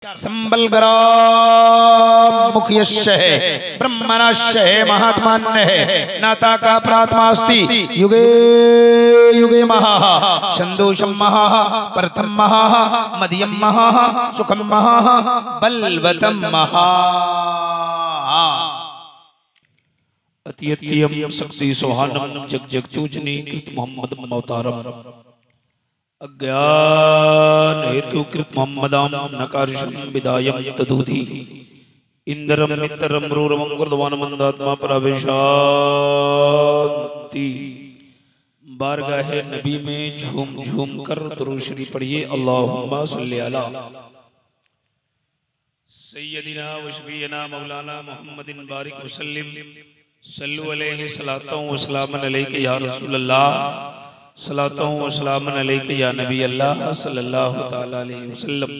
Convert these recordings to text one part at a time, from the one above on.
संबलग्राम मुख्यस्य है ब्रह्मणस्य है महात्मान्य है नाता का प्रात्मास्ति युगे युगे महा संदोषम महा प्रथम महा मध्यम महा सुखम महा बलवतम महा अत्यत्यम शक्ति सोहानम जग जगतूजनी कृत मोहम्मद अवतारम अज्ञान हेतु कृत मोहम्मदाम नकारशम विदायम तदुधि इंद्रम मित्रम रूरमं गुरुद्वान मंदात्मा प्रवेशांति। बारगाह नबी में झूम झूम कर दुरूद शरीफ पढ़िए। अल्लाहुम्मा सल्ली अला सय्यदिना व शफीना मौलाना मुहम्मदिन बारिक वसल्लिम सल्लु अलैहि सलातु व सलामन अलैका या रसूल अल्लाह सलातु व सलामन अलैका या नबी अल्लाह सल्लल्लाहु तआला अलैहि वसल्लम।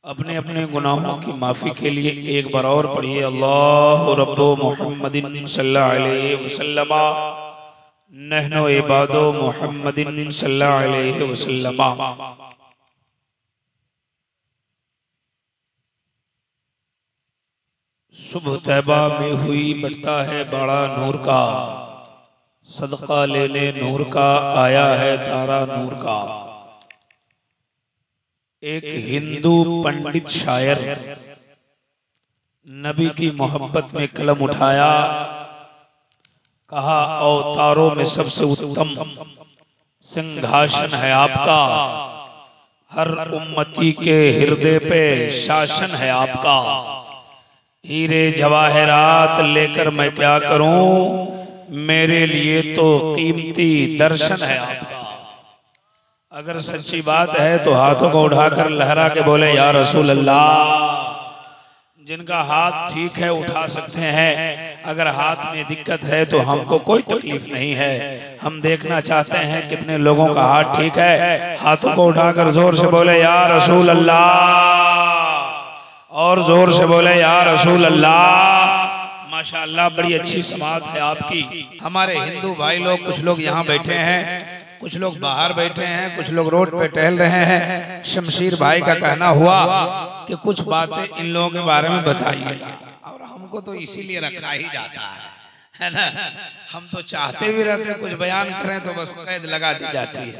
अपने अपने गुनाहों की माफ़ी के लिए एक बार और पढ़िए। अल्लाहु रब्बु मुहम्मदिन सल्लल्लाहु अलैहि वसल्लम नहनु इबादु मुहम्मदिन सल्लल्लाहु अलैहि वसल्लम। सुबह तैबा में हुई बढ़ता है बड़ा नूर का, सदका लेने नूर का आया है तारा नूर का। एक हिंदू पंडित शायर नबी की मोहब्बत में कलम उठाया, कहा अवतारों में सबसे उत्तम सिंहासन है आपका, हर उम्मती के हृदय पे शासन है आपका। हीरे जवाहरात लेकर मैं क्या करूं, मेरे लिए तो कीमती दर्शन है आपका। अगर सच्ची बात है तो हाथों को उठाकर लहरा के बोले या रसूल अल्लाह। जिनका हाथ ठीक है उठा सकते हैं, अगर हाथ में दिक्कत है तो हमको कोई तकलीफ नहीं है। हम देखना चाहते हैं कितने लोगों का हाथ ठीक है, हाथों को उठाकर जोर से बोले या रसूल अल्लाह, और जोर से बोले या रसूल अल्लाह। माशाअल्लाह बड़ी अच्छी समात है आपकी। हमारे हिंदू भाई लोग, कुछ लोग यहाँ बैठे हैं, कुछ लोग बाहर बैठे हैं, कुछ लोग रोड पे टहल रहे हैं। शमशीर भाई का कहना हुआ कि कुछ बातें इन लोगों के बारे में बताइए, और हमको तो इसीलिए रखा ही जाता है ना। हम तो चाहते भी रहते हैं कुछ बयान करें तो बस कैद लगा दी जाती है।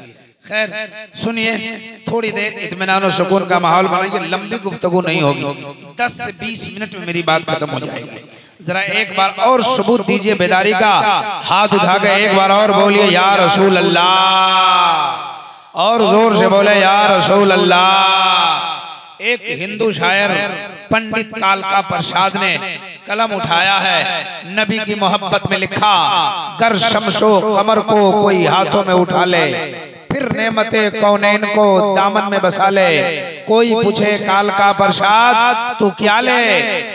खैर सुनिए, थोड़ी देर इत्मीनान और सुकून का माहौल बनाइए। लंबी गुफ्तगू नहीं होगी, 10 से 20 मिनट में मेरी बात खत्म हो जाएगी। जरा एक बार और सबूत दीजिए बेदारी का, हाथ उठा के एक बार और बोलिए या रसूल अल्लाह, और जोर से बोले या रसूल अल्लाह। एक हिंदू शायर पंडित कालका प्रसाद ने कलम उठाया है, नबी की मोहब्बत में लिखा, गर शमशो कमर को कोई हाथों में उठा ले, फिर नेमते कौनैन को दामन में बसा ले। कोई पूछे कालका प्रसाद तू क्या ले,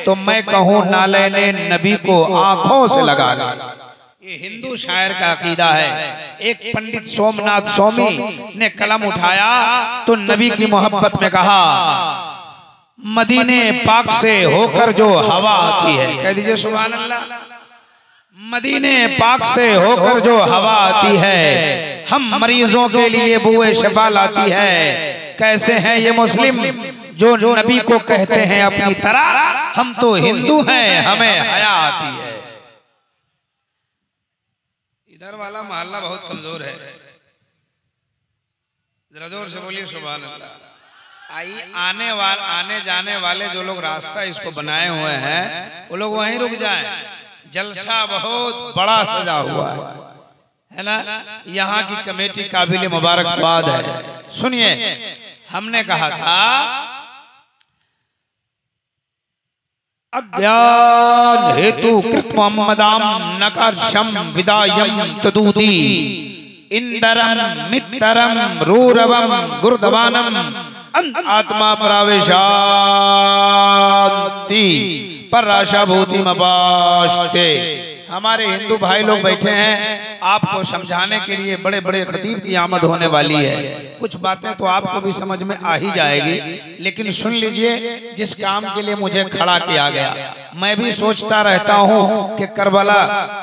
तो मैं कहूँ नालैने नबी को आंखों से लगा ले। ये हिंदू शायर का अकीदा है। एक पंडित सोमनाथ स्वामी ने कलम उठाया तो नबी की मोहब्बत में कहा, मदीने पाक से होकर जो हवा आती है, कह दीजिए सुभान अल्लाह। मदीने पाक से होकर जो हवा आती है, हम मरीजों के लिए बुए शफा लाती है। कैसे हैं ये मुस्लिम जो नबी को कहते हैं अपनी तरह, हम तो हिंदू हैं हमें हया आती है। इधर वाला मोहल्ला बहुत कमजोर है, जरा जोर से बोलिए सुभान अल्लाह। आने जाने वाले जो लोग रास्ता इसको बनाए हुए हैं वो लोग वहीं रुक जाएं। जलसा बहुत बड़ा सजा हुआ है ना। यहाँ की कमेटी काबिल मुबारकबाद है। सुनिए, हमने कहा था अज्ञान हेतु कृत मोहम्मदाम नकारशम विदायम तदूदी इंदरम मित्रम रूरवम गुरुदवानम आत्मा प्रवेशांति पर आशा भूति मपाष्टे। हमारे हिंदू भाई लोग बैठे हैं, आपको समझाने के लिए बड़े बड़े खतीब की आमद होने वाली है। कुछ बातें तो आपको भी समझ में आ ही जाएगी, लेकिन सुन लीजिए, जिस काम के लिए मुझे खड़ा किया गया, मैं भी सोचता रहता हूँ कि करबला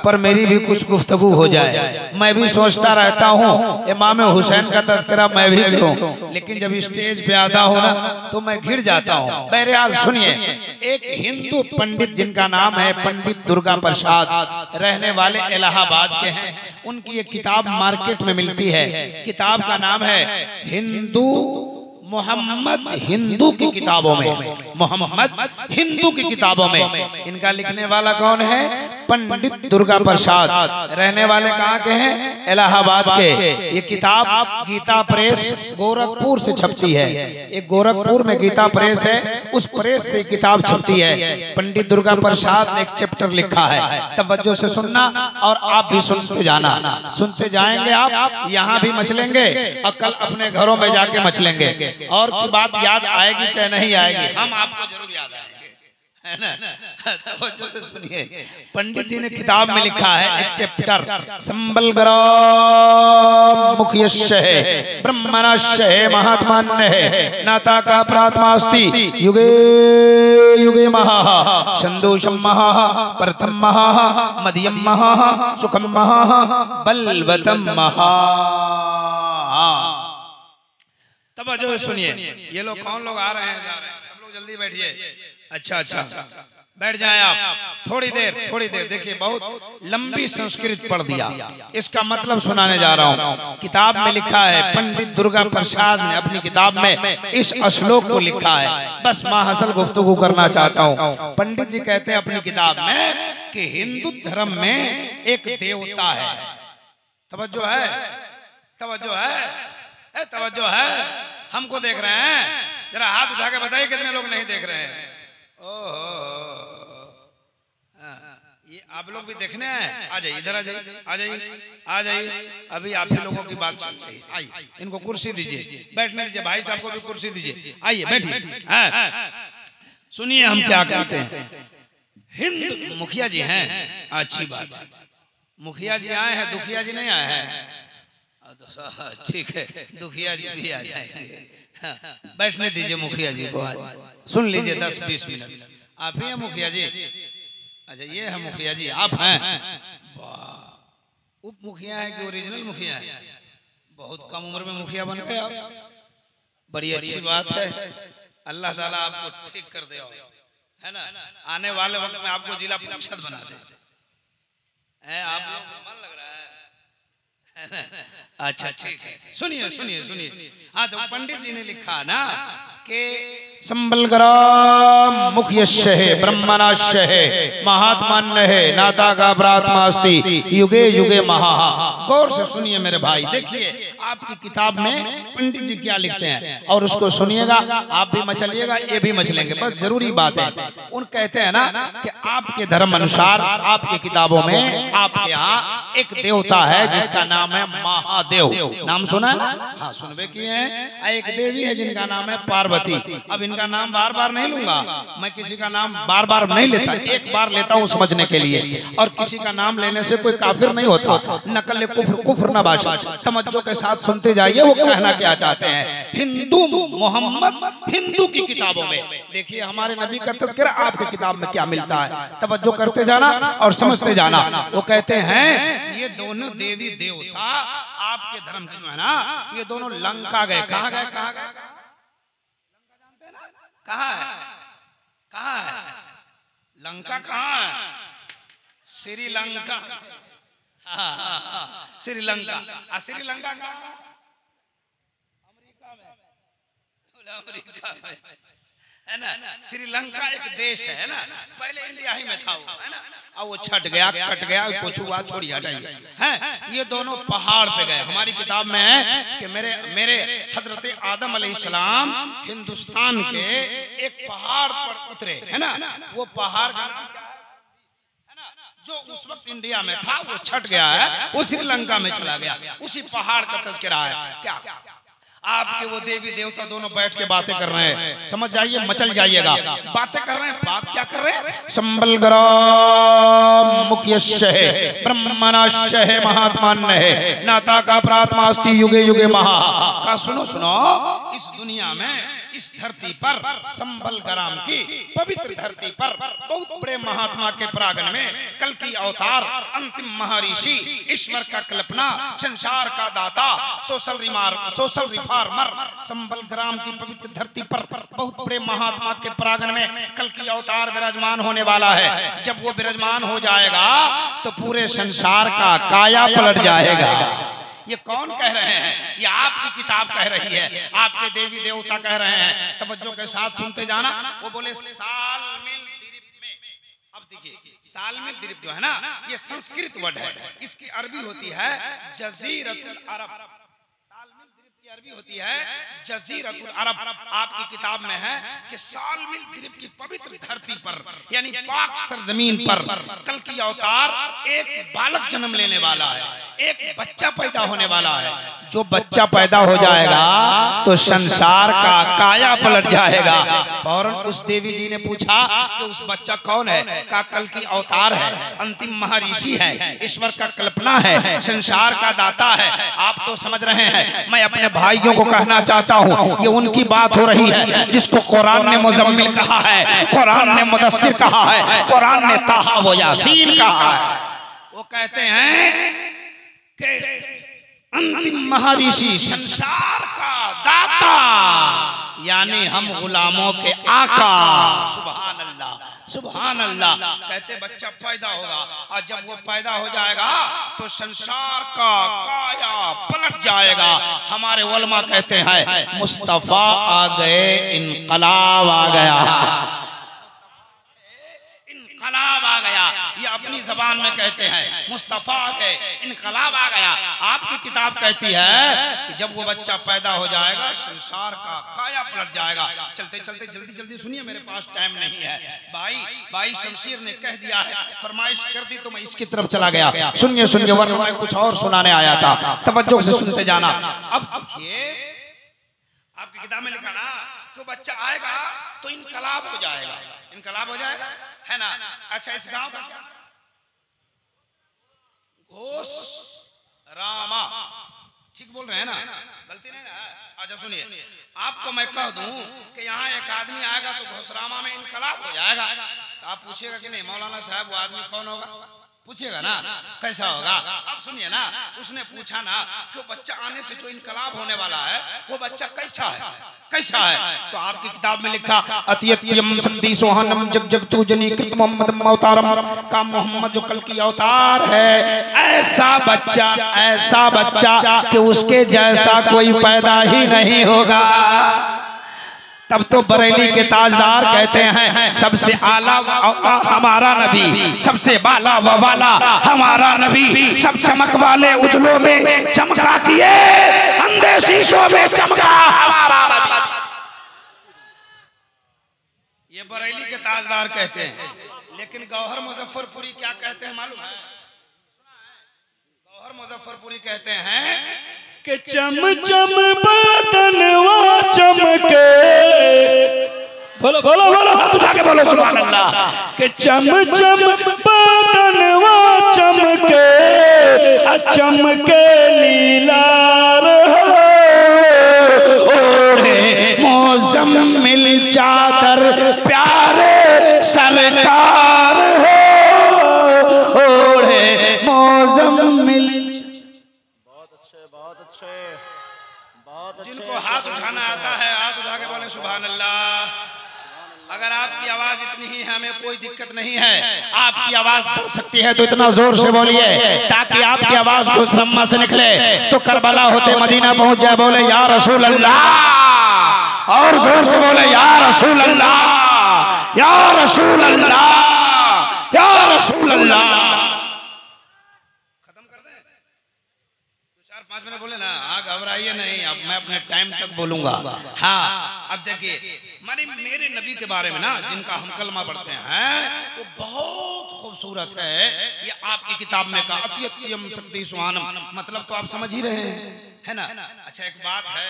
पर मेरी भी कुछ गुफ्तगू हो जाए। मैं भी सोचता रहता हूँ इमाम हुसैन का तज़किरा मैं भी करूँ, लेकिन जब स्टेज पे आता हूँ ना तो मैं घिर जाता हूँ। बहरहाल सुनिए, एक हिंदू पंडित जिनका नाम है पंडित दुर्गा प्रसाद, रहने वाले इलाहाबाद के हैं, उनकी एक किताब मार्केट में मिलती है। किताब का नाम है हिंदू मोहम्मद हिंदू की किताबों में, मोहम्मद हिंदू की किताबों में। इनका लिखने वाला कौन है? पंडित दुर्गा प्रसाद, रहने वाले कहाँ के हैं? इलाहाबाद के। ये किताब गीता प्रेस गोरखपुर से छपती है। एक गोरखपुर में गीता प्रेस है, उस प्रेस से किताब छपती है। पंडित दुर्गा प्रसाद ने एक चैप्टर लिखा है, तवज्जो से सुनना और आप भी सुनते जाना। सुनते जाएंगे आप, यहाँ भी मचलेंगे और कल अपने घरों में जाके मचलेंगे। और की बात याद आएगी चाहे नहीं आएगी, हम आपको जरूर याद आएंगे, है ना? तो से सुनिए, पंडित जी ने किताब में लिखा है एक चैप्टर, संबल ग्राम मुख्यस्य है, ब्रह्मणस्य है, महात्मान्य है, नाता का प्रात्मास्ति, युगे युगे महा, संदोषम महा, प्रथम महा, मध्यम महा, सुखम महा, बलवतम महा। तब जो सुनिए, ये लोग कौन लोग आ रहे हैं जा रहे हैं? सब लोग जल्दी बैठिए। अच्छा अच्छा, बैठ जाएं आप। थोड़ी देर देखिए, बहुत लंबी संस्कृत पढ़ दिया, इसका मतलब सुनाने जा रहा हूँ। किताब में लिखा है, पंडित दुर्गा प्रसाद ने अपनी किताब में इस श्लोक को लिखा है, बस माहसल गुफ्तगू करना चाहता हूँ। पंडित जी कहते हैं अपनी किताब में कि हिंदू धर्म में एक देवता है। तवज्जो है, तवज्जो है, तवज्जो है। हमको देख रहे हैं, जरा हाथ उठा के बताइए कितने लोग नहीं देख रहे हैं? ओहो, ये आप लोग भी देखने हैं? आ जाइए, इधर आ जाइए, आ जाइए, आ जाइए। अभी आप ही लोगों की बात सुन रही। आइए, इनको कुर्सी दीजिए, बैठने दीजिए। भाई साहब को भी कुर्सी दीजिए, आइए बैठिए। सुनिए हम क्या कहते हैं। हिंद मुखिया जी हैं, अच्छी बात है, मुखिया जी आए हैं, दुखिया जी नहीं आए हैं। ठीक है, दुखिया जी भी आ जाएंगे। बैठने दीजिए मुखिया जी को, सुन लीजिए 10-20 मिनट। आप ही हैं मुखिया जी? अच्छा, ये है मुखिया जी, आप हैं? उप मुखिया है कि ओरिजिनल मुखिया है? बहुत कम उम्र में मुखिया बन गए आप, बड़ी अच्छी बात है। अल्लाह ताला आपको ठीक कर दे, है ना? आने वाले वक्त में आपको जिला परिषद बना दे। आप मन लग रहा है? अच्छा ठीक है, सुनिए सुनिए सुनिए। हाँ, तो पंडित जी ने लिखा ना कि संबल ग्राम मुख्यस्य है, ब्रह्मणस्य है, महात्मान्य है, नाता का प्रात्मास्ति, युगे युगे महा। गौर से सुनिए मेरे भाई, देखिए आपकी किताब में पंडित जी क्या लिखते हैं और उसको सुनिएगा, आप भी मचलिएगा, ये भी मचलेंगे, बस जरूरी बात है। उन कहते हैं ना कि आपके धर्म अनुसार आपकी किताबों में आपके यहाँ एक देवता है जिसका नाम है महादेव। नाम सुना है ना? हाँ, सुनबे किए हैं। एक देवी है जिनका नाम है पार्वती। अब इनका नाम बार बार नहीं लूंगा मैं, किसी का नाम बार बार नहीं लेता, एक बार लेता हूँ समझने के लिए। और किसी का नाम लेने से कोई काफिर नहीं होता, नकल कुफ्र कुफ्र न बाशा। तवज्जो के साथ सुनते जाइए वो कहना क्या चाहते हैं। हिंदू मोहम्मद हिंदू की किताबों में देखिए हमारे नबी का तज़किरा आपकी किताब में क्या मिलता है। तवज्जो करते जाना और समझते जाना। वो कहते हैं ये दोनों देवी देवता आपके धर्म के जो है ना, ये दोनों लंका गए। कहाँ गए? कहाँ गए? कहाँ है? कहाँ है लंका? कहाँ है? श्रीलंका। श्रीलंका। श्रीलंका कहाँ? अमेरिका में, है ना? श्रीलंका एक देश है ना, पहले इंडिया ही में था वो, है ना? अब वो छट गया, कट गया, कुछ हुआ, छोड़िए, हटाइए। हैं ये दोनों पहाड़ पे गए। हमारी किताब में है कि मेरे हजरत आदम अलैहिस्सलाम हिंदुस्तान के एक पहाड़ पर उतरे, है ना? वो पहाड़ का नाम क्या है? जो उस वक्त इंडिया में था वो छट गया है, वो श्रीलंका में चला गया। उसी पहाड़ का तज़किरा है। क्या आपके वो देवी देवता दोनों बैठ के बातें कर रहे हैं, समझ जाइए, मचल जाइएगा। बातें कर रहे हैं, बात क्या कर रहे हैं? संबल ग्राम मुख्यश्च है, ब्रह्मणाश्च है, महात्मान्य है, नाता का प्रात्मा अस्ति युगे युगे महा का। सुनो सुनो, इस दुनिया में, इस धरती पर, संबल ग्राम की पवित्र धरती पर बहुत बड़े महात्मा के प्रांगण में कल की अवतार, अंतिम महर्षि, ईश्वर का कल्पना, संसार का दाता, सोशल रिफॉर्मर, संबल ग्राम की पवित्र धरती पर बहुत बड़े महात्मा के प्रांगण में कल की अवतार विराजमान होने वाला है। जब वो विराजमान हो जाएगा तो पूरे संसार का काया पलट जाएगा। ये कौन कह रहे हैं? ये आपकी किताब कह रही है, आपके देवी देवता कह रहे हैं। तवज्जो के साथ सुनते जाना। वो बोले साल मिल द्वीप में, अब देखिए साल मिल द्वीप जो है ना, ये संस्कृत वर्ड है, इसकी अरबी होती है जजीरतुल अरब। साल मिल द्वीप की अरबी होती है जजीरतुल अरब। आपकी किताब में है कि साल मिल द्वीप की पवित्र धरती पर, यानी पाक सरजमीन पर कल की अवतार एक बालक जन्म लेने वाला है, एक बच्चा पैदा होने वाला है। जो बच्चा पैदा हो जाएगा तो संसार का काया पलट जाएगा। फौरन उस देवी जी ने पूछा कि उस बच्चा कौन है? का कल की अवतार है, अंतिम महर्षि है, ईश्वर का कल्पना है, संसार का दाता है। आप तो समझ रहे हैं। मैं अपने भाइयों को कहना चाहता हूँ, ये उनकी बात हो रही है जिसको कुरान ने मुज़म्मिल कहा है, कुरान ने मुदस्सिर कहा है, कुरान ने ताहा व यासीन कहा है। वो कहते हैं कि अंतिम महर्षि, संसार का दाता, यानी हम गुलामों के आका। सुभान अल्लाह, सुभान अल्लाह। कहते बच्चा पैदा होगा और जब वो पैदा हो जाएगा तो संसार का काया पलट जाएगा। हमारे उलमा कहते हैं मुस्तफा आ गए, इनकलाब आ गया, इनकलाब आ गया। ये अपनी जबान में कहते हैं मुस्तफा आ गए, इनकलाब आ गया। आपकी किताब कहती है कि जब वो बच्चा पैदा हो जाएगा संसार का काया पलट जाएगा। चलते चलते जल्दी जल्दी सुनिए, मेरे पास टाइम नहीं है। भाई शमशीर ने कह दिया है, फरमाइश कर दी तो मैं इसकी तरफ चला गया। सुनिए सुनिए, वरना मैं कुछ और सुनाने आया था। तवज्जो से सुनते जाना। अब देखिए, आपकी किताब में लिखा ना कि बच्चा आएगा तो इनकलाब हो जाएगा, इनकलाब हो जाएगा, है ना? अच्छा, इस गांव का क्या? घोष रामा, ठीक बोल रहे हैं ना? गलती नहीं ना? अच्छा सुनिए, आपको मैं कह दूं कि यहाँ एक आदमी आएगा तो घोषरामा में इनकलाब हो जाएगा, तो आप पूछिएगा कि नहीं मौलाना साहब वो आदमी कौन होगा? पूछिएगा ना कैसा होगा? अब सुनिए ना, उसने पूछा ना कि वो बच्चा आने से जो इनकलाब होने वाला है वो बच्चा कैसा है, कैसा है? तो आपकी किताब में लिखा अतियत्यम सद्दी सोहनम जग जग तू जनी कृत मोहम्मद अवतारम का, मोहम्मद जो कल की अवतार है, ऐसा बच्चा कि उसके जैसा कोई पैदा ही नहीं होगा। तब तो बरेली के ताजदार कहते हैं सबसे आला हमारा नबी, सबसे बाला व वाला हमारा नबी, सब चमक वाले उजलों में चमका किए, अंधे शीशों में चमका हमारा नबी। ये बरेली के ताजदार कहते हैं। लेकिन गौहर मुजफ्फरपुरी क्या कहते हैं मालूम है? गौहर मुजफ्फरपुरी कहते हैं कि चम चम बदनवा चमके, बोलो बोलो बोलो, हाथ उठा के बोलो सुभान अल्लाह, कि चम चम बदनवा चमके, चमके लीलार ओढ़े मुज़म्मिल चादर प्यारे सरकार हो, ओढ़े मुज़म्मिल। जिनको हाथ उठाना आता है हाथ उठा के बोले सुभान अल्लाह। अगर आपकी आवाज इतनी ही है, हमें कोई दिक्कत नहीं है, आपकी आवाज बढ़ सकती है तो इतना जोर से बोलिए ताकि आपकी आवाज घुसरम्मा से निकले तो करबला होते मदीना पहुंच जाए। बोले या रसूल अल्लाह, और जोर से बोले या रसूल अल्लाह, या रसूल अल्लाह, या रसूल अल्लाह। 5 मिनट बोले ना, घबराइए नहीं, अब मैं अपने टाइम तक बोलूंगा। हाँ, अब देखिए मेरे नबी के बारे में ना, जिनका हम कलमा पढ़ते हैं, वो बहुत खूबसूरत है। ये आपकी किताब में का अतियत्यम सद्दी सुहानम, मतलब तो आप समझ ही रहे हैं, है ना? अच्छा, एक बात है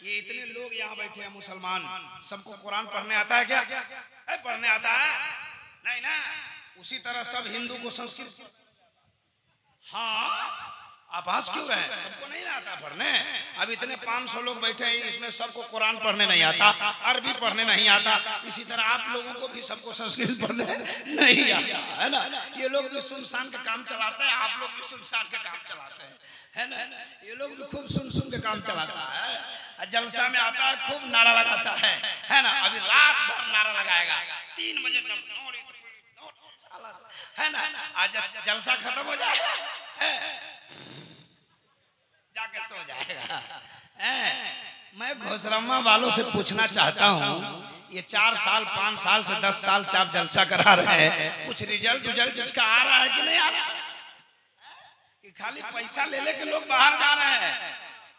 ये इतने लोग यहाँ बैठे हैं मुसलमान, सबको कुरान पढ़ने आता है क्या? पढ़ने आता है? नहीं ना। उसी तरह सब हिंदू को संस्कृत, हाँ आप हंस क्यों रहे? सबको नहीं आता पढ़ने। अब इतने 500 लोग बैठे हैं, इसमें सबको कुरान पढ़ने नहीं आता, अरबी पढ़ने नहीं आता। इसी तरह आप लोगों को भी सबको संस्कृत पढ़ने नहीं आता, है ना। ये लोग भी सुनसान का काम चलाते हैं, आप लोग भी सुनसान के काम चलाते हैं, है ना। ये लोग भी खूब सुन के काम चलाता है। जलसा में आता है, खूब नारा लगाता है ना। अभी रात भर नारा लगाएगा, 3 बजे तक, है ना। आज जलसा खत्म हो जाएगा, जाके सो जाएगा। मैं घोसरम्मा वालों से पूछना चाहता हूँ, ये 4 साल 5 साल से 10 साल से आप जलसा करा रहे हैं, कुछ रिजल्ट इसका आ रहा है कि नहीं आ रहा? कि खाली पैसा ले लेके लोग बाहर जा रहे हैं?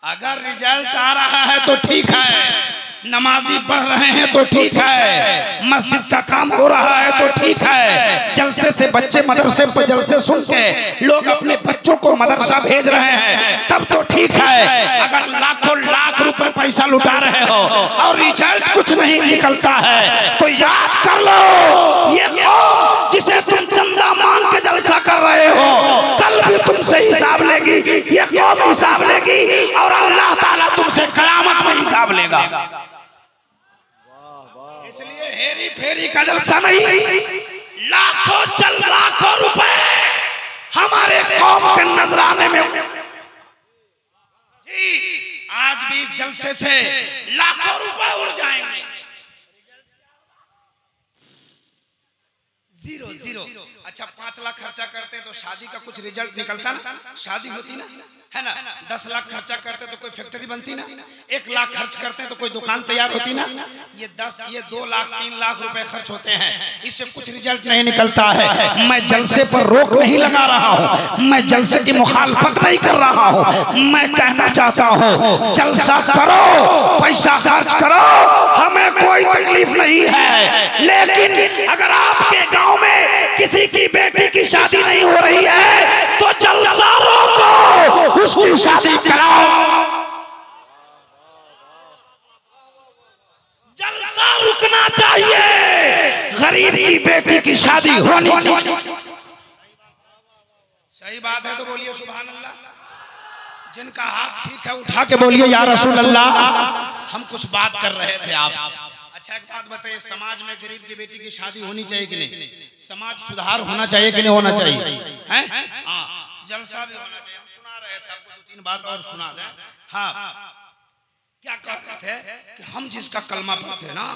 अगर रिजल्ट आ रहा है तो ठीक है, नमाजी पढ़ रहे हैं तो ठीक है, मस्जिद का काम हो रहा है तो ठीक है, जलसे से बच्चे मदरसे पर जलसे सुन के लोग अपने बच्चों को मदरसा भेज रहे हैं, तब तो ठीक है। अगर लाखों लाख रुपए पैसा लुटा रहे हो और रिजल्ट कुछ नहीं निकलता है, तो याद कर लो, ये कौम जिसे तुम चंदा मांग के जलसा कर रहे हो, कल भी तुमसे हिसाब लेगी। ये कौम हिसाब लेगी और अल्लाह ताला तुमसे कयामत में हिसाब लेगा। इसलिए हेरी फेरी का जलसा नहीं, लाखों रुपए हमारे कौम के नजराने में जी, आज भी इस जलसे से लाखों रुपए उड़ जाएंगे। जीरो। अच्छा 5 लाख खर्चा करते तो शादी का कुछ रिजल्ट निकलता ना, शादी होती ना, है ना। 10 लाख खर्चा करते तो कोई फैक्ट्री बनती ना, 1 लाख खर्च करते तो कोई दुकान तैयार होती ना। ये 2 लाख 3 लाख रुपए खर्च होते हैं, इससे कुछ रिजल्ट नहीं निकलता है। मैं जलसे पर रोक नहीं लगा रहा हूँ, मैं जलसे की मुखालफत नहीं कर रहा हूँ। मैं कहना चाहता हूँ, जलसा करो, पैसा खर्च करो, हमें कोई तकलीफ नहीं है। लेकिन अगर आपके गांव में किसी की बेटी की शादी नहीं हो रही है तो जलसा रोको, उसकी शादी कराओ। जलसा रुकना चाहिए, गरीब की बेटी की शादी होनी चाहिए। सही बात है तो बोलिए सुभान अल्लाह। जिनका हाथ ठीक है उठा के बोलिए या रसूल अल्लाह। हम कुछ बात कर रहे थे आप। अच्छा एक बात बताइए, समाज में गरीब की बेटी की शादी होनी चाहिए कि नहीं? समाज सुधार होना चाहिए कि नहीं होना चाहिए? हैं? हाँ, जलसा भी होना चाहिए। हम सुना रहे थे आपको 2-3 बात और सुना दें। हाँ, क्या कह रहे थे कि हम जिसका कलमा पढ़ते हैं ना,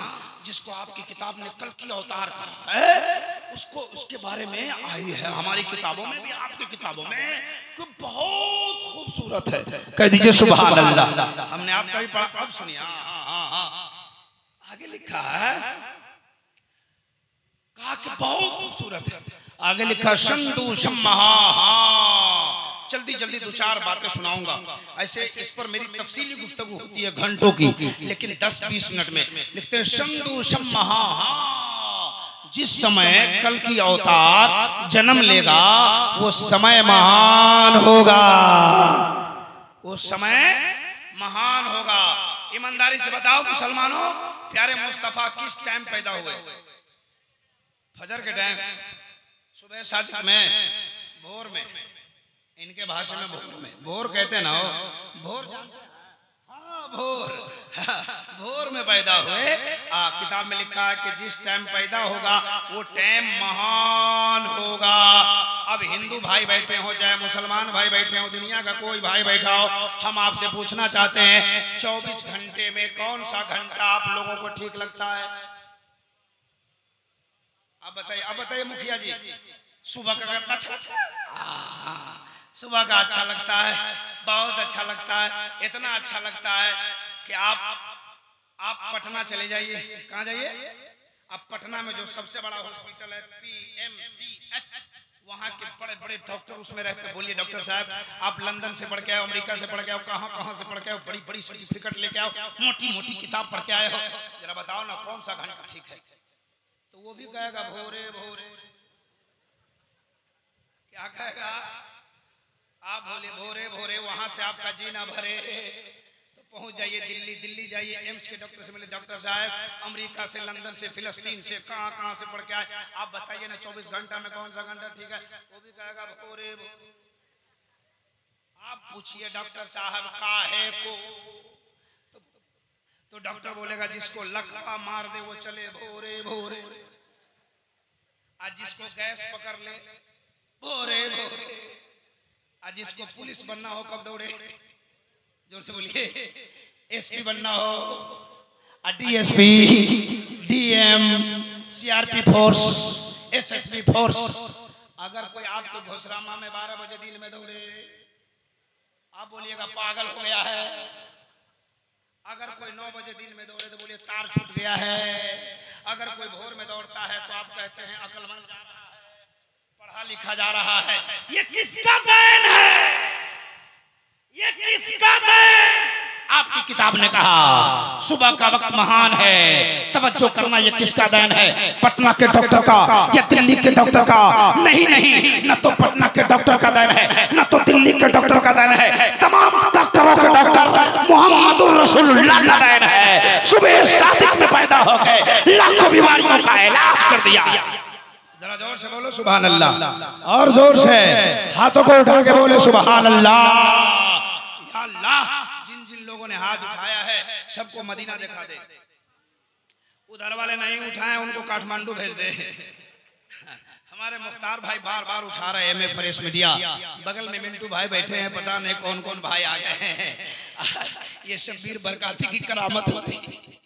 जिसको आपकी किताब ने कल की अवतार कहा है, उसको उसके बारे में आई है हमारी किताबों में भी, आपकी किताबों में, तो बहुत खूबसूरत है। कह दीजिए सुभान अल्लाह। हमने आपका भी पढ़ा, अब सुनिए। हाँ, आगे लिखा है, कहा कि बहुत खूबसूरत है। आगे लिखा शंदु शम्महा। जल्दी 2-4 बातें सुनाऊंगा। ऐसे इस पर मेरी तफसीली गुफ्तगू होती है घंटों की, लेकिन 10-20 मिनट में लिखते हैं शंदु शम्महा। जिस समय कल की अवतार जन्म लेगा वो समय महान होगा, वो समय महान होगा। ईमानदारी से बताओ मुसलमानों, प्यारे मुस्तफा किस टाइम पैदा हुए? फजर के टाइम, सुबह सादिक में, भोर में। इनके भाषा में भोर कहते हैं ना, भोर। हाँ भोर में पैदा हुए। किताब में लिखा है कि जिस टाइम पैदा होगा वो टाइम महान होगा। अब हिंदू भाई बैठे हो चाहे मुसलमान भाई बैठे हो, दुनिया का कोई भाई बैठा हो, हम आपसे पूछना चाहते हैं 24 घंटे में कौन सा घंटा आप लोगों को ठीक लगता है? अब बताइए मुखिया जी, सुबह का कितना अच्छा लगता है? सुबह का अच्छा लगता है, बहुत अच्छा लगता है। इतना अच्छा लगता है कि आप पटना चले जाइए। कहाँ जाइए? आप पटना में जो सबसे बड़ा हॉस्पिटल है PMCH, वहाँ के बड़े बड़े डॉक्टर उसमें रहते। बोलिए डॉक्टर साहब, आप लंदन से पढ़ के आओ, अमेरिका से पढ़ के आओ, कहाँ से पढ़ के आओ, बड़ी बड़ी सर्टिफिकेट लेके आओ, मोटी किताब पढ़ के आए हो, जरा बताओ ना कौन सा घंटा ठीक है? तो वो भी कहेगा भोरे भोरे। क्या कहेगा? आप बोले भोरे भोरे, वहां से आपका जी ना भरे तो पहुंच जाइए दिल्ली, दिल्ली जाइए एम्स के डॉक्टर से मिले, डॉक्टर साहब अमेरिका से, लंदन से, फिलिस्तीन से, कहाँ से पढ़ के आए, आप बताइए ना 24 घंटा में कौन सा घंटा ठीक है? वो भी कहेगा भोरे। आप पूछिए डॉक्टर साहब काहे को, तो डॉक्टर बोलेगा जिसको लकवा मार दे वो चले भोरे भोरे, आज जिसको गैस पकड़ ले भोरे भोरे, आज जिसको पुलिस बनना हो कब दौड़े? जोर से बोलिए। एसपी बनना हो, DSP, DM, CRP force, SSB force. अगर कोई आपको घोषरामा में 12 बजे दिन में दौड़े, आप बोलिएगा पागल हो गया है। अगर कोई 9 बजे दिन में दौड़े तो बोलिए तार छूट गया है। अगर कोई भोर में दौड़ता है तो आप कहते हैं अक्लमंद जा रहा है, पढ़ा लिखा जा रहा है। ये किसका देन है? ये किसका देन? आपकी किताब ने कहा सुबह का वक्त महान है, तवज्जो करना। ये किसका देन है? पटना के डॉक्टर का या दिल्ली के डॉक्टर का? नहीं नहीं, न तो पटना के डॉक्टर का देन है, न तो दिल्ली के डॉक्टर का देन है। तमाम डॉक्टरों के डॉक्टर मोहम्मदुर रसूलुल्लाह का देन है। सुबह सादिक में पैदा हो गए, लाखों बीमारियों का इलाज कर दिया। जरा जोर से बोलो सुभान अल्लाह, और जोर से हाथों को उठा के बोले सुभान अल्लाह। या अल्लाह, जिन जिन लोगों ने हाथ उठाया है सबको मदीना दिखा दे। उधर वाले नहीं उठाए उनको काठमांडू भेज दे। हमारे मुख्तार भाई बार बार उठा रहे हैं, एमए फ्रेश मीडिया। बगल में मिंटू भाई बैठे हैं, पता नहीं कौन कौन भाई आ गए हैं। ये शब्बीर बरकाती की करामत होती है।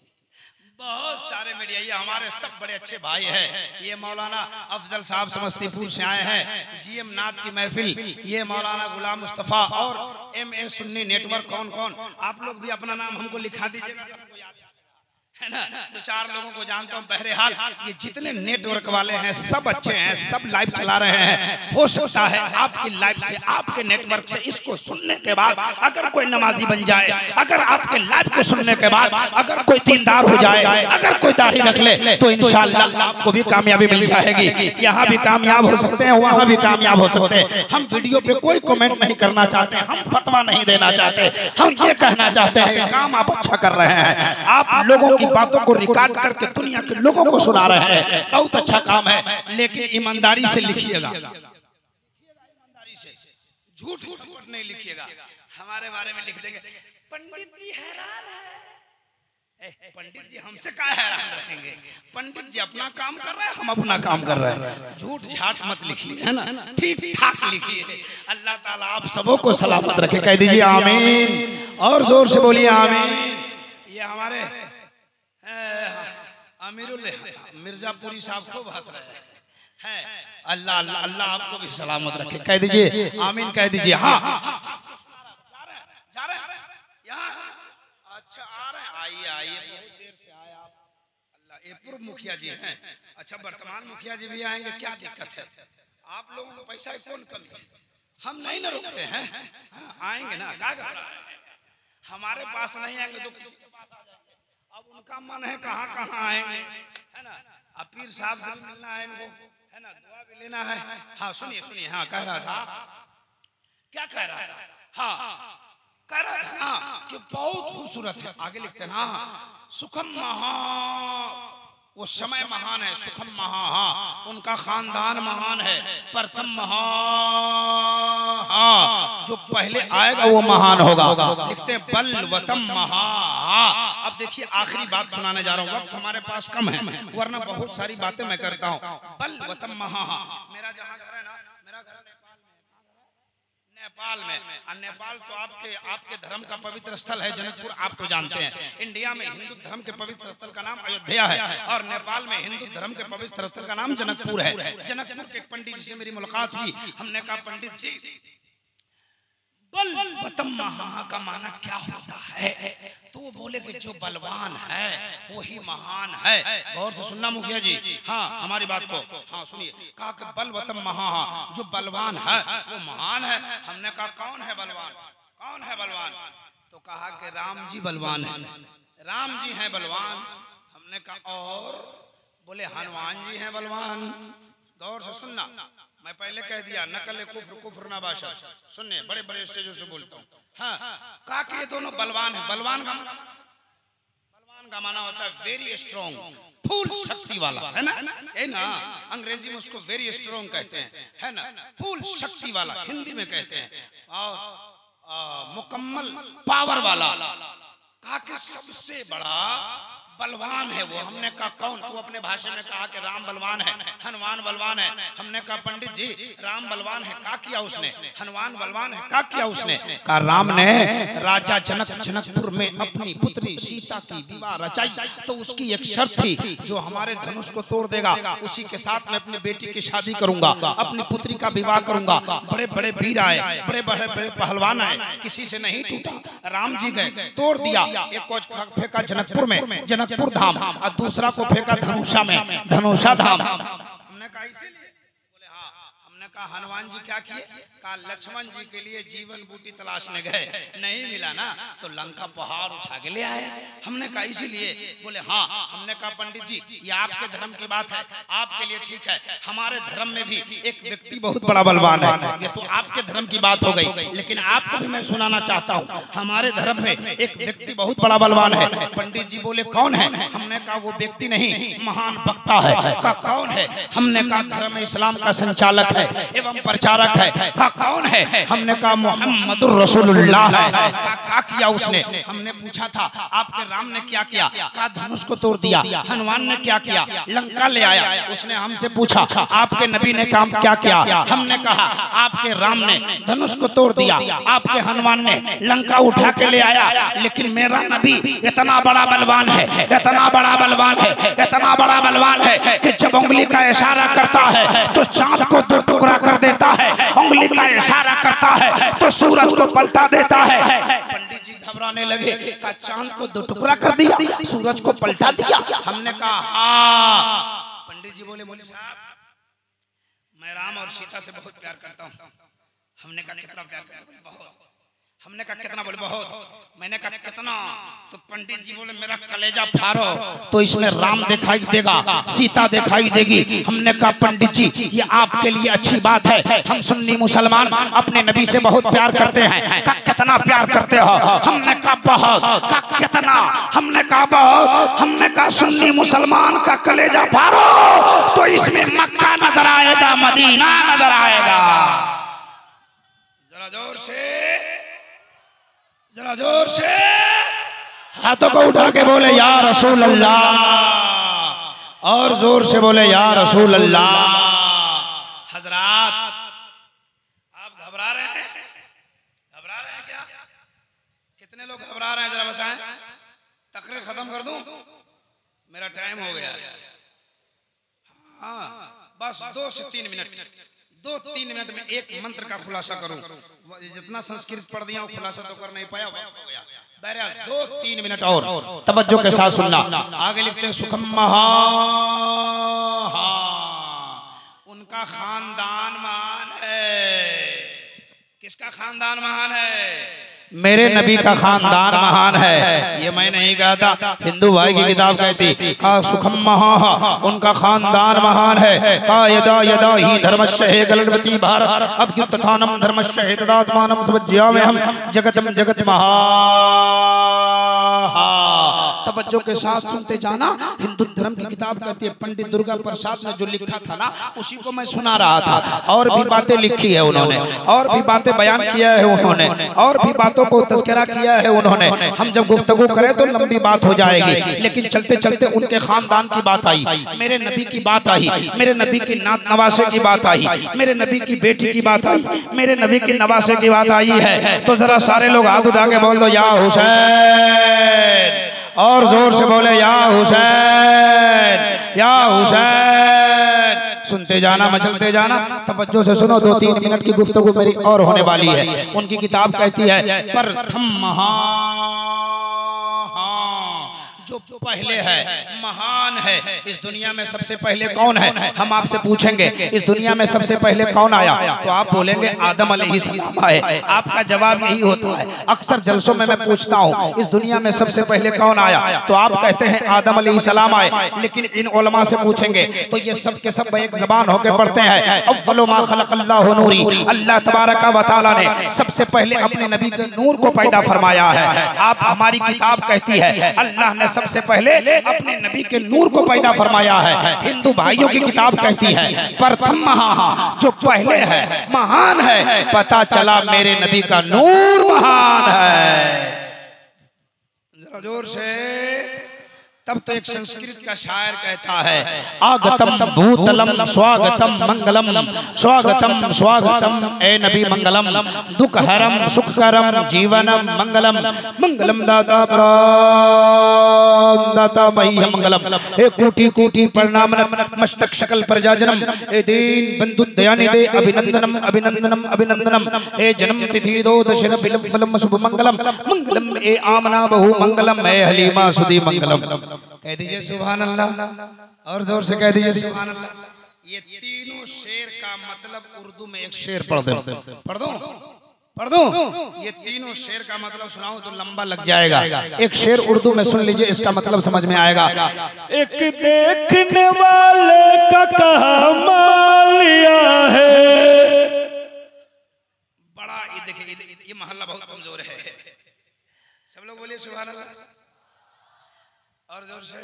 बहुत सारे मीडिया, ये हमारे सब बड़े अच्छे भाई हैं। ये मौलाना अफजल साहब समस्तीपुर से आए हैं, जीएम नाथ की महफिल। ये मौलाना गुलाम मुस्तफा और एमए सुन्नी नेटवर्क। कौन कौन आप लोग भी अपना नाम हमको लिखा दीजिएगा, है ना? तो 4 लोगों को जानता हूँ। बहरहाल ये जितने नेटवर्क वाले हैं सब अच्छे हैं, सब लाइव चला रहे हैं। हो सकता है आपकी लाइव से, आपके नेटवर्क से इसको सुनने के बाद अगर कोई नमाजी बन जाए, अगर आपके लाइव को सुनने के बाद अगर कोई दीनदार हो जाए, अगर कोई दाढ़ी रख ले, तो इंशाअल्लाह आपको भी कामयाबी मिल जाएगी। यहाँ भी कामयाब हो सकते हैं, वहाँ भी कामयाब हो सकते हैं। हम वीडियो पे कोई कमेंट नहीं करना चाहते, हम फतवा नहीं देना चाहते। हम ये कहना चाहते हैं कि काम आप अच्छा कर रहे हैं, आप लोगों बातों को रिकॉर्ड करके दुनिया के लोगों को सुना रहे हैं, बहुत अच्छा काम है। लेकिन ईमानदारी से लिखिएगा, ईमानदारी से, झूठ नहीं लिखिएगा। हमारे बारे में लिख देंगे पंडित जी हैरान है। पंडित जी हमसे क्या हैरान रहेंगे? पंडित जी अपना काम कर रहे हैं, हम अपना काम कर रहे हैं। झूठ झाट मत लिखिए, है ना? ठीक ठाक लिखिए। अल्लाह ताला आप सबों को सलामत रखे। कह दीजिए आमीन, और जोर से बोलिए आमीन। ये हमारे अमीरुल मिर्जापुरी साहब खूब हंस रहे हैं। अल्लाह अल्लाह अल्लाह आपको भी सलामत रखे। कह दीजिए आमीन, कह दीजिए। हाँ जा रहे हैं यहाँ, अच्छा आ रहे हैं, आइए आइए, बहुत देर से आए आप। अल्लाह, ये पूर्व मुखिया जी हैं। अच्छा, वर्तमान मुखिया जी भी आएंगे, क्या दिक्कत है? आप लोगों को पैसा की कौन कमी? हम नहीं ना रुकते हैं, आएंगे ना। क्या हमारे पास नहीं आएंगे तो किसी के पास आ जाएंगे। अब उनका मन है कहाँ कहाँ आएंगे, है ना? अब पीर साहब से मिलना है इनको, है ना? दुआ भी लेना है। हाँ सुनिए सुनिए, हाँ कह रहा था, क्या कह रहा था? हाँ कह रहा था ना कि बहुत खूबसूरत है। आगे लिखते हैं ना, सुखम महा, वो समय महान है। सुखम महा, हाँ उनका खानदान महान है। प्रथम महा, हाँ जो पहले आएगा वो महान होगा। लिखते हैं बलवतम महा। अब देखिए आखिरी बात सुनाने जा रहा हूँ, वक्त हमारे पास कम है, वरना बहुत सारी बातें मैं करता हूँ। बलवतम महा, मेरा जहाँ घर है ना, मेरा घर नेपाल में। और नेपाल तो आपके धर्म का पवित्र स्थल है जनकपुर, आप तो जानते हैं। इंडिया में हिंदू धर्म के पवित्र स्थल का नाम अयोध्या है, और नेपाल में हिंदू धर्म के पवित्र स्थल का नाम जनकपुर है। जनकपुर के पंडित जी से मेरी मुलाकात हुई। हमने कहा पंडित जी बलवतम महा का माना क्या होता है? तो वो बोले कि जो बलवान है वही महान है। गौर से सुनना मुखिया जी, हाँ हमारी बात को, हाँ सुनिए। कहा कि बलवतम महा, जो बलवान है वो महान है। हमने कहा कौन है बलवान? कौन है बलवान? तो कहा कि राम जी बलवान है, राम जी हैं बलवान। हमने कहा और? बोले हनुमान जी हैं बलवान। गौर से सुनना, मैं पहले कह दिया नकल कुफ्र कुफ्र ना बाशा। सुनने, बड़े बड़े स्टेजों से बोलता हूँ, हाँ, कहा कि ये दोनों बलवान है। बलवान का माना होता है वेरी स्ट्रॉन्ग, फुल शक्ति वाला, है ना, है ना। अंग्रेजी में उसको वेरी स्ट्रॉन्ग कहते हैं, है ना, फुल शक्ति वाला हिंदी में कहते हैं, और मुकम्मल पावर वाला। कहा कि सबसे बड़ा बलवान है वो। हमने कहा कौन? तो अपने भाषा में कहा कि राम बलवान है, हनुमान बलवान है। हमने कहा पंडित जी राम बलवान है, क्या किया उसने? हनुमान बलवान है, क्या किया उसने? कहा राम ने राजा जनकपुर में अपनी पुत्री सीता की विवाह रचाई, तो उसकी एक शर्त थी, जो हमारे धनुष को तोड़ देगा उसी के साथ मैं अपनी बेटी की शादी करूंगा, अपनी पुत्री का विवाह करूंगा। बड़े बड़े वीर आए, बड़े बड़े पहलवान आए, किसी से नहीं टूटा। राम जी गए, तोड़ दिया। एक को फेंका जनकपुर में, जनकपुर धाम, और दूसरा को फेंका धनुषा में, धनुषा धाम। हमने कहा इसीलिए? बोले हाँ। हमने कहा हनुमान जी क्या किए? कहा लक्ष्मण जी के लिए जीवन बूटी तलाशने गए, नहीं मिला ना, तो लंका पहाड़ उठा के ले आए। हमने कहा इसीलिए? बोले हाँ। हमने कहा पंडित जी ये आपके धर्म की बात है, आपके लिए ठीक है, हमारे धर्म में भी एक व्यक्ति बहुत बड़ा बलवान है। ये तो आपके धर्म की बात हो गई, लेकिन आपको भी मैं सुनाना चाहता हूँ, हमारे धर्म में एक व्यक्ति बहुत बड़ा बलवान है। पंडित जी बोले कौन है? हमने कहा वो व्यक्ति नहीं, महान वक्ता है। कहा कौन है? हमने कहा धर्म इस्लाम का संचालक है एवं प्रचारक है। कहा कौन है? हमने कहा मोहम्मदुर रसूलुल्लाह है। क्या किया उसने? हमने पूछा था आपके राम ने क्या किया? कहा धनुष को तोड़ दिया। हनुमान ने क्या किया? लंका ले आया। उसने हमसे पूछा आपके नबी ने काम क्या किया? हमने कहा आपके राम ने धनुष को तोड़ दिया, आपके हनुमान ने लंका उठा के ले आया, लेकिन मेरा नबी इतना बड़ा बलवान है, इतना बड़ा बलवान है, इतना बड़ा बलवान है कि जब उंगली का इशारा करता है तो चांद को दो टुकड़ा कर देता है, उंगली का इशारा करता है तो सूरज को पलटा देता है। पंडित जी घबराने लगे, कहा चांद को दो टुकड़ा कर दिया, सूरज को पलटा दिया। हमने कहा हाँ। पंडित जी बोले मौलवी साहब मैं राम और सीता से बहुत प्यार करता हूँ। हमने कहा कितना प्यार करते हो? बहुत। हमने कहा कितना? बोले बहुत। मैंने कहा कितना? तो पंडित जी बोले मेरा कलेजा फाड़ो तो इसमें राम दिखाई देगा, सीता दिखाई देगी। हमने कहा पंडित जी ये आपके लिए अच्छी बात है, हम सुन्नी मुसलमान अपने नबी से बहुत प्यार करते हैं। कहा कितना प्यार करते हो? हमने कहा बहुत। कहा कितना? हमने कहा बहुत। हमने कहा सुन्नी मुसलमान का कलेजा फाड़ो तो इसमें मक्का नजर आएगा, मदीना नजर आएगा। जरा जोर से, जरा जोर से हाथों को उठा के बोले या रसूल अल्लाह, और जोर से बोले या रसूल अल्लाह। हजरात आप घबरा रहे हैं? घबरा रहे हैं क्या? कितने लोग घबरा रहे हैं जरा बताएं। तकरीर खत्म कर दूं? मेरा टाइम हो गया। हाँ बस 2 से 3 मिनट, 2-3 मिनट में एक मंत्र का खुलासा करूं। जितना संस्कृत पढ़ दिया खुलासा तो कर नहीं पाया, हो गया। बहरहाल 2-3 मिनट और तवज्जो के साथ सुनना। आगे लिखते हैं सुखम महा, उनका खानदान महान है। किसका खानदान महान है? मेरे नबी का खानदान महान है। ये मैं नहीं कहा था, हिंदू भाई की किताब कहती। कहा सुखम महा, उनका खानदान महान है। कहा यदा यदा ही धर्मस्य हे गलवती भारत अभ्युत्थानम धर्मस्य हे तदात्मानं समज्याम्यहं जगतम जगत महा। तवज्जो के साथ सुनते जाना। हिंदू धर्म की किताब कहती है, पंडित दुर्गा प्रसाद ने जो लिखा था ना उसी को मैं सुना रहा था। और भी बातें लिखी है उन्होंने, और भी बातें बयान किया है उन्होंने, और भी बातों को तज़किरा किया है उन्होंने। हम जब गुफ्तगू करें तो लंबी बात हो जाएगी, लेकिन चलते चलते उनके खानदान की बात आई, मेरे नबी की बात आई, मेरे नबी की नात नवासे की बात आई, मेरे नबी की बेटी की बात आई, मेरे नबी की नवासे की बात आई है। तो जरा सारे लोग हाथ उठा के बोल दो या हुसैन, और जोर से बोले या हुसैन, या हुसैन। सुनते जाना, मचलते जाना, तवज्जो से सुनो। 2-3 मिनट की गुफ्तगू मेरी और होने वाली है। उनकी किताब कहती है प्रथम महा, जो जो पहले है, महान है। इस दुनिया में सबसे पहले कौन है? हम आपसे पूछेंगे इस दुनिया में सबसे पहले कौन आया, तो आप बोलेंगे आदम अलैहिस्सलाम आए। आपका जवाब यही होता है। अक्सर जलसों में मैं पूछता हूँ इस दुनिया में सबसे पहले कौन आया, तो आप कहते हैं आदम अलैहिस्सलाम आए। लेकिन इन उलमा से पूछेंगे तो ये सब के सब एक जबान होकर पढ़ते हैं, अव्वलु मा खलक़ल्लाहु नूरी। अल्लाह तबारक व तआला ने सबसे पहले अपने नबी के नूर को पैदा फरमाया है। आप हमारी किताब कहती है अल्लाह ने सबसे पहले अपने नबी के नूर को पैदा फरमाया है। हिंदू भाइयों की किताब कहती है प्रथम महा, जो पहले है महान है। पता चला मेरे नबी का नूर महान है। जरा जोर से। तब तो एक संस्कृत का शायर कहता है आगतम भूतलम स्वागतम मंगलम, स्वागतम स्वागतम ए नबी मंगलम, दुखहरम सुखकरम जीवनम मंगलम, मंगलम दाता प्राण दाता मह्य मंगलम। ए कोटि कोटि प्रणाम मस्तक शकल प्रजाजनम, ए दीन बंधु दयानिधे अभिनंदनम अभिनंदनम अभिनंदनम। ए जन्म तिथि दो दशरथ विलंब शुभ मंगलम, मंगलम ए आमना बहु मंगलम, ए हलीमा सुधी मंगलम। कह दीजिए सुभान अल्लाह, और जोर से कह दीजिए सुभान अल्लाह। ये तीनों शेर का मतलब उर्दू में एक शेर पढ़ दो, पढ़ दो, पढ़ दो। ये तीनों शेर का मतलब सुनाऊं तो लंबा लग जाएगा। एक शेर उर्दू में सुन लीजिए, इसका मतलब समझ में आएगा। एक देखने वाले का कहा लिया है। बड़ा ये देखिए, ये मोहल्ला बहुत कमजोर है। सब लोग बोलिए सुभान अल्लाह, और जोर से।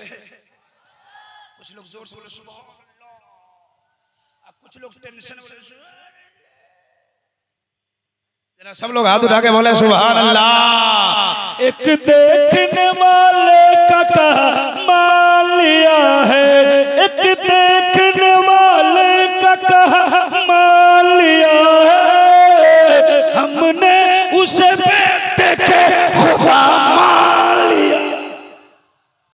कुछ लोग जोर से बोले सुभान अल्लाह, कुछ लोग टेंशन बोले जरा सब लोग हाथ उठा के बोले सुभान अल्लाह। एक देखने वाले का कहा लिया है, एक देखने वाले का कहा लिया है। हमने उसे देखे